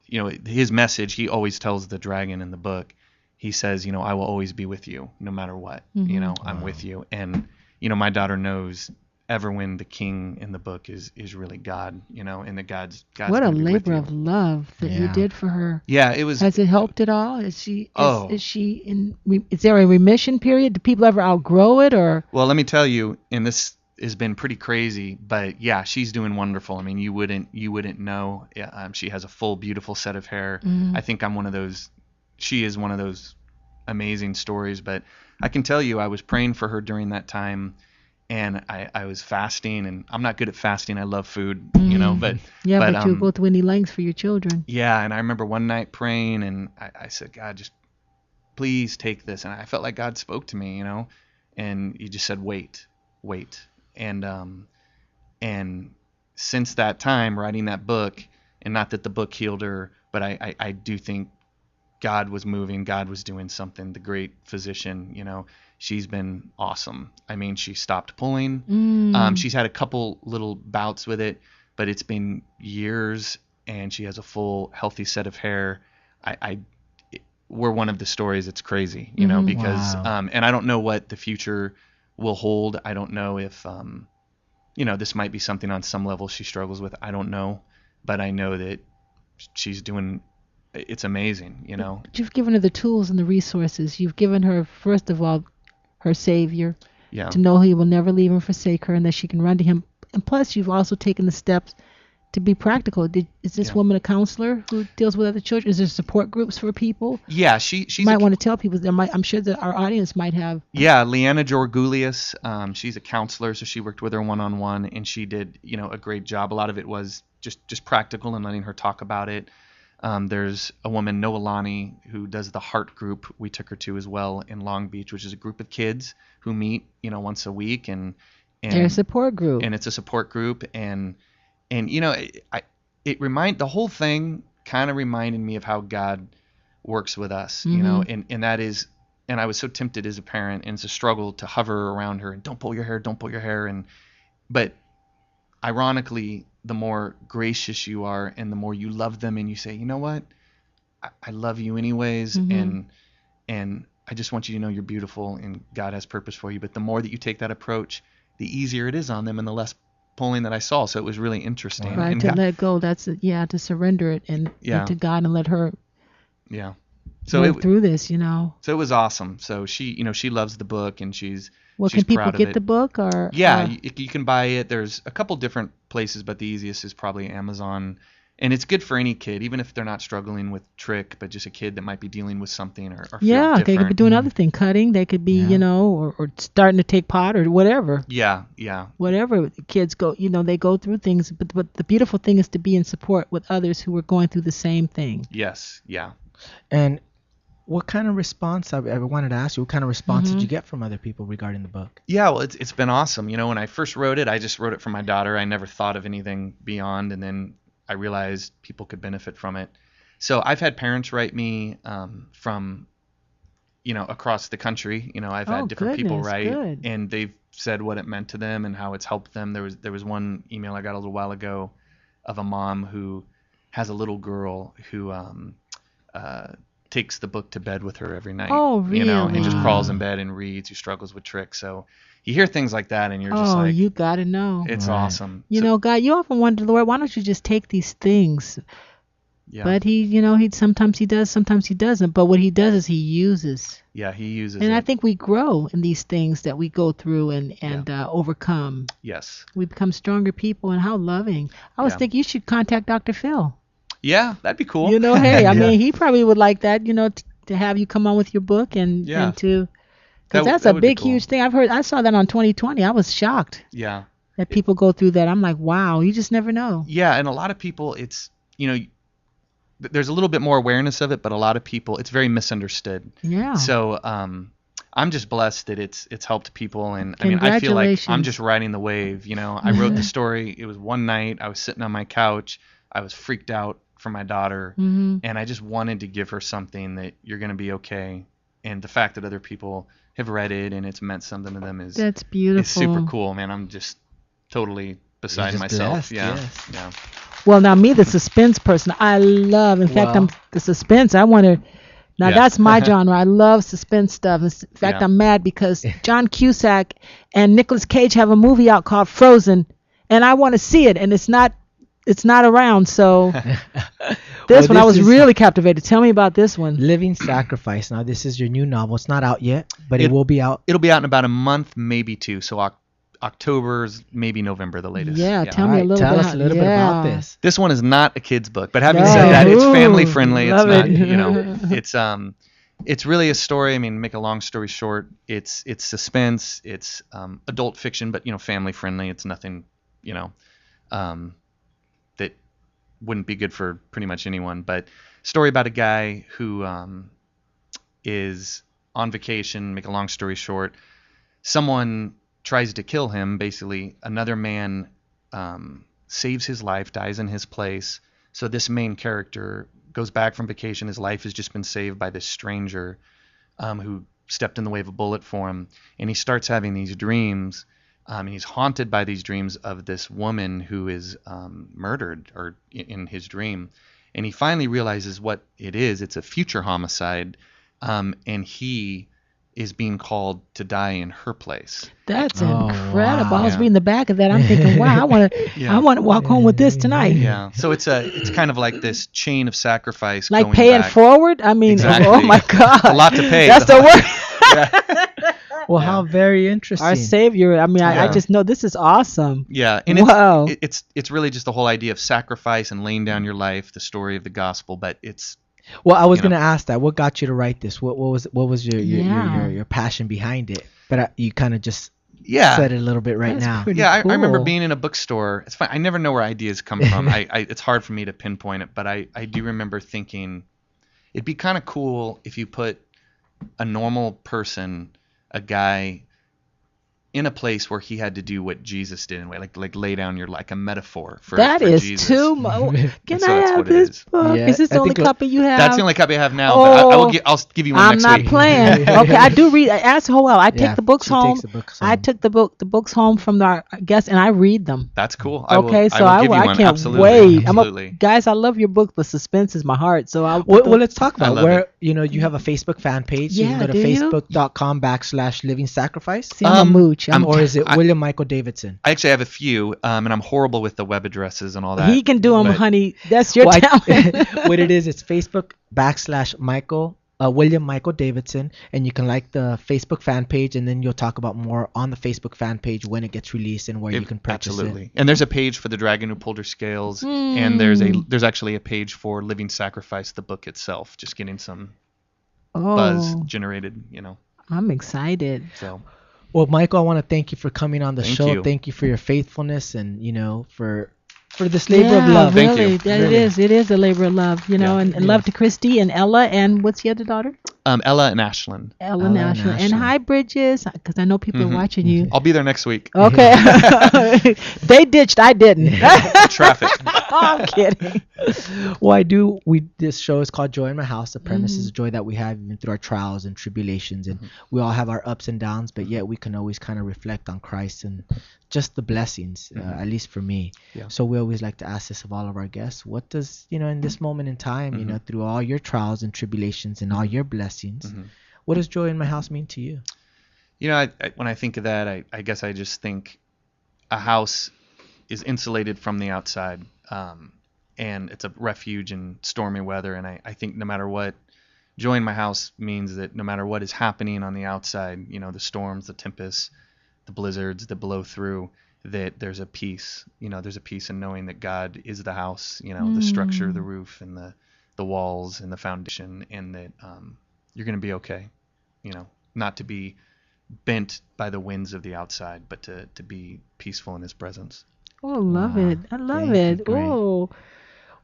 his message. He always tells the dragon in the book, he says, I will always be with you no matter what. I'm with you. And my daughter knows Everwin, the king in the book, is really God, and that God's what a gonna be with labor you. of love that you did for her. Yeah, it was. Has it helped at all? Is she is there a remission period? Do people ever outgrow it, or? Well, let me tell you, and this has been pretty crazy, but yeah, she's doing wonderful. I mean, you wouldn't know. She has a full, beautiful set of hair. I think I'm one of those. She is one of those amazing stories. But I can tell you, I was praying for her during that time, and I was fasting, and I'm not good at fasting. I love food, but you go through any lengths for your children. Yeah, and I remember one night praying, and I said, God, just please take this. And I felt like God spoke to me, and He just said, wait. And since that time, writing that book, and not that the book healed her, but I do think God was moving, God was doing something. The great physician, she's been awesome. I mean, she stopped pulling. She's had a couple little bouts with it, but it's been years, and she has a full, healthy set of hair. We're one of the stories. It's crazy, because, Wow. and I don't know what the future will hold. I don't know if, this might be something on some level she struggles with. I don't know, but I know that she's doing. It's amazing, But you've given her the tools and the resources. You've given her, first of all, her Savior, Yeah. to know He will never leave and forsake her, and that she can run to Him. And plus, you've also taken the steps to be practical. Is this Yeah. woman a counselor who deals with other children? Is there support groups for people? Yeah, she's You might want to tell people. I'm sure that our audience might have. Yeah, Leanna Jorgulius, she's a counselor, so she worked with her one-on-one, and she did, a great job. A lot of it was just practical and letting her talk about it. There's a woman, Noelani, who does the Heart group. We took her to as well in Long Beach, which is a group of kids who meet, once a week, and They're a support group. and it's a support group, and the whole thing kind of reminded me of how God works with us, and that is, and I was so tempted as a parent, and it's a struggle to hover around her and don't pull your hair, but ironically, the more gracious you are and the more you love them and you say, you know what, I love you anyways, and I just want you to know you're beautiful and God has purpose for you. But the more that you take that approach, the easier it is on them and the less pulling that I saw. So it was really interesting. Right, And to God- let go. To surrender it and to God and let her yeah. So work through this. So it was awesome. So she loves the book, and she's Well, she's can people proud of get it. the book or? Yeah, you can buy it. There's a couple different places, but the easiest is probably Amazon. And it's good for any kid, even if they're not struggling with trick, but just a kid that might be dealing with something or feel Yeah, they could be different. doing other thing, cutting. They could be, Yeah. or starting to take pot or whatever. Yeah. Whatever kids go, they go through things. But the beautiful thing is to be in support with others who are going through the same thing. Yes. Yeah. And what kind of response, I wanted to ask you, what kind of response did you get from other people regarding the book? Yeah, well, it's been awesome. When I first wrote it, I just wrote it for my daughter. I never thought of anything beyond, and then I realized people could benefit from it. So I've had parents write me from, across the country. I've had different people goodness, write, good. and they've said what it meant to them and how it's helped them. There was one email I got a little while ago of a mom who has a little girl who takes the book to bed with her every night. Oh, And just really? crawls in bed and reads, who struggles with tricks. So you hear things like that, and you're just Oh, like, you got to know. it's Right. awesome. God, you often wonder, Lord, why don't you just take these things? Yeah. But he sometimes he does, sometimes he doesn't. But what he does is he uses. Yeah, he uses And it. I think we grow in these things that we go through and overcome. Yes. We become stronger people, and how loving. I was Yeah. thinking you should contact Dr. Phil. Yeah, that'd be cool. Hey, I Yeah. mean, he probably would like that, to have you come on with your book and Yeah. to, That because that's that a would be big, cool. huge thing. I saw that on 2020. I was shocked Yeah. that people go through that. I'm like, wow, you just never know. Yeah, and a lot of people, it's, there's a little bit more awareness of it, but a lot of people, it's very misunderstood. Yeah. So, I'm just blessed that it's helped people, and I mean, I feel like I'm Congratulations. just riding the wave. I wrote the story. It was one night. I was sitting on my couch. I was freaked out for my daughter, Mhm. and I just wanted to give her something that you're gonna be okay. And the fact that other people have read it and it's meant something to them is That's beautiful. it's super cool, man. I'm just totally beside just myself. blessed, Yeah, yes. yeah. Well, now me, the suspense person, I love. In fact, Well- I'm the suspense. I want to. Now Yeah. that's my genre. I love suspense stuff. In fact, Yeah. I'm mad because John Cusack and Nicolas Cage have a movie out called Frozen, and I want to see it, and it's not around. So this one, I this was is really captivated. Tell me about this one. Living Sacrifice. Now, this is your new novel. It's not out yet, but it It- will be out. It'll be out in about a month, maybe two. So October's maybe November, the latest. Yeah, tell All me a right, little tell bit. us a little bit about yeah. this. This one is not a kid's book, but having No. said that, it's family Ooh, friendly. It's love not, it. it's really a story. I mean, make a long story short, it's suspense, it's adult fiction, but family friendly. It's nothing, that wouldn't be good for pretty much anyone. But story about a guy who is on vacation. Make a long story short, someone tries to kill him. Basically, another man saves his life, dies in his place. So this main character goes back from vacation. His life has just been saved by this stranger who stepped in the way of a bullet for him. And he starts having these dreams. And he's haunted by these dreams of this woman who is murdered or in his dream. And he finally realizes what it is. It's a future homicide. And he is being called to die in her place. That's Oh, incredible. wow. I was Yeah. reading the back of that. I'm thinking, wow, I want to walk home with this tonight. Yeah. So it's kind of like this chain of sacrifice. Like going paying back. forward. I mean, Exactly. oh my God, A lot to pay. That's the word. Well, how very interesting. Our Savior. I mean, I Yeah. just know this is awesome. Yeah, and Wow. it's really just the whole idea of sacrifice and laying down your life, the story of the gospel. But it's Well, I was you know. gonna ask that. What got you to write this? What was your Yeah. your passion behind it? But you kind of just yeah, said it a little bit right That's now. pretty yeah. I remember cool. being in a bookstore. It's fine. I never know where ideas come from. It's hard for me to pinpoint it, but I do remember thinking it'd be kind of cool if you put a normal person, a guy, in a place where he had to do what Jesus did in a way, like lay down your like a metaphor for That for is Jesus. too much. Can So I that's have what it this is. book? Yeah, Is this I the only think copy you have? That's the only copy I have now, but Oh, I'll give you one I'm next not week. playing. Okay, I do read. Ask Joel. I take Yeah, the books she home. takes the books I home. took the books home from our guests, and I read them. That's cool. Okay, so I will give you I one. can't Absolutely. wait. Absolutely. Guys, I love your book, but suspense is my heart. So I'll. Well, let's talk I about love where it. you have a Facebook fan page. You Yeah, can go to do you? facebook.com/living sacrifice. See, I'm a mooch. Or is it William Michael Davidson? I actually have a few, and I'm horrible with the web addresses and all that. He can do them, but- honey. That's your Well, talent. what it is, it's Facebook/Michael William Michael Davidson, and you can like the Facebook fan page, and then you'll talk about more on the Facebook fan page when it gets released and where you can purchase Absolutely. it. And there's a page for the dragon who pulled her scales, Hmm. and there's actually a page for Living Sacrifice, the book itself, just getting some buzz Oh, generated, I'm excited. So Well, Michael, I want to thank you for coming on the Thank show. you. Thank you for your faithfulness and for this labor of Yeah, love. Thank really. you. That Really. it is a labor of love, Yeah. and love to Christy and Ella, and what's the other daughter? Ella and Ashlyn. Ella National. And Ashlyn. hi, Bridges, because I know people are watching you. I'll be there next week. Okay. They ditched. I didn't. Traffic. I'm kidding. Well, this show is called Joy in My House. The premise is joy that we have even through our trials and tribulations, and we all have our ups and downs, but yet we can always kind of reflect on Christ and just the blessings, at least for me. Yeah. So we always like to ask this of all of our guests: what does, in this moment in time, through all your trials and tribulations and all your blessings, what does joy in my house mean to you? When I think of that, I guess I just think a house is insulated from the outside, and it's a refuge in stormy weather. And I think no matter what, joy in my house means that no matter what is happening on the outside, the storms, the tempests, the blizzards that blow through, that there's a peace. There's a peace in knowing that God is the house, the structure, the roof, and the walls and the foundation, and that you're going to be okay. Not to be bent by the winds of the outside, but to be peaceful in His presence. Oh, love it. I love Thank you, it. Gray. Oh.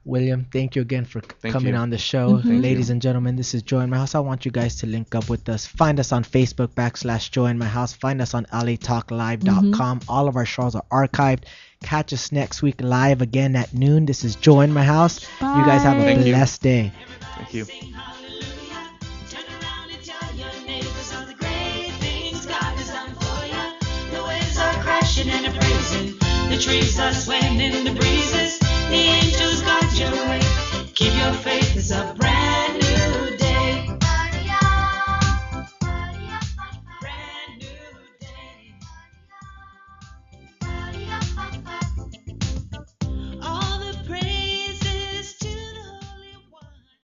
William, thank you again for coming you. on the show. Thank Ladies you. and gentlemen, this is Joy in My House. I want you guys to link up with us. Find us on Facebook /Joy in My House. Find us on latalklive.com. All of our shows are archived. Catch us next week live again at noon. This is Joy in My House. You guys have a Thank you. blessed day. Thank you. Sing hallelujah. Turn around and tell your neighbors all the great things God has done for you. The waves are crashing and are praising. The trees are swaying in the breezes. The angels guard your way. Keep your faith as a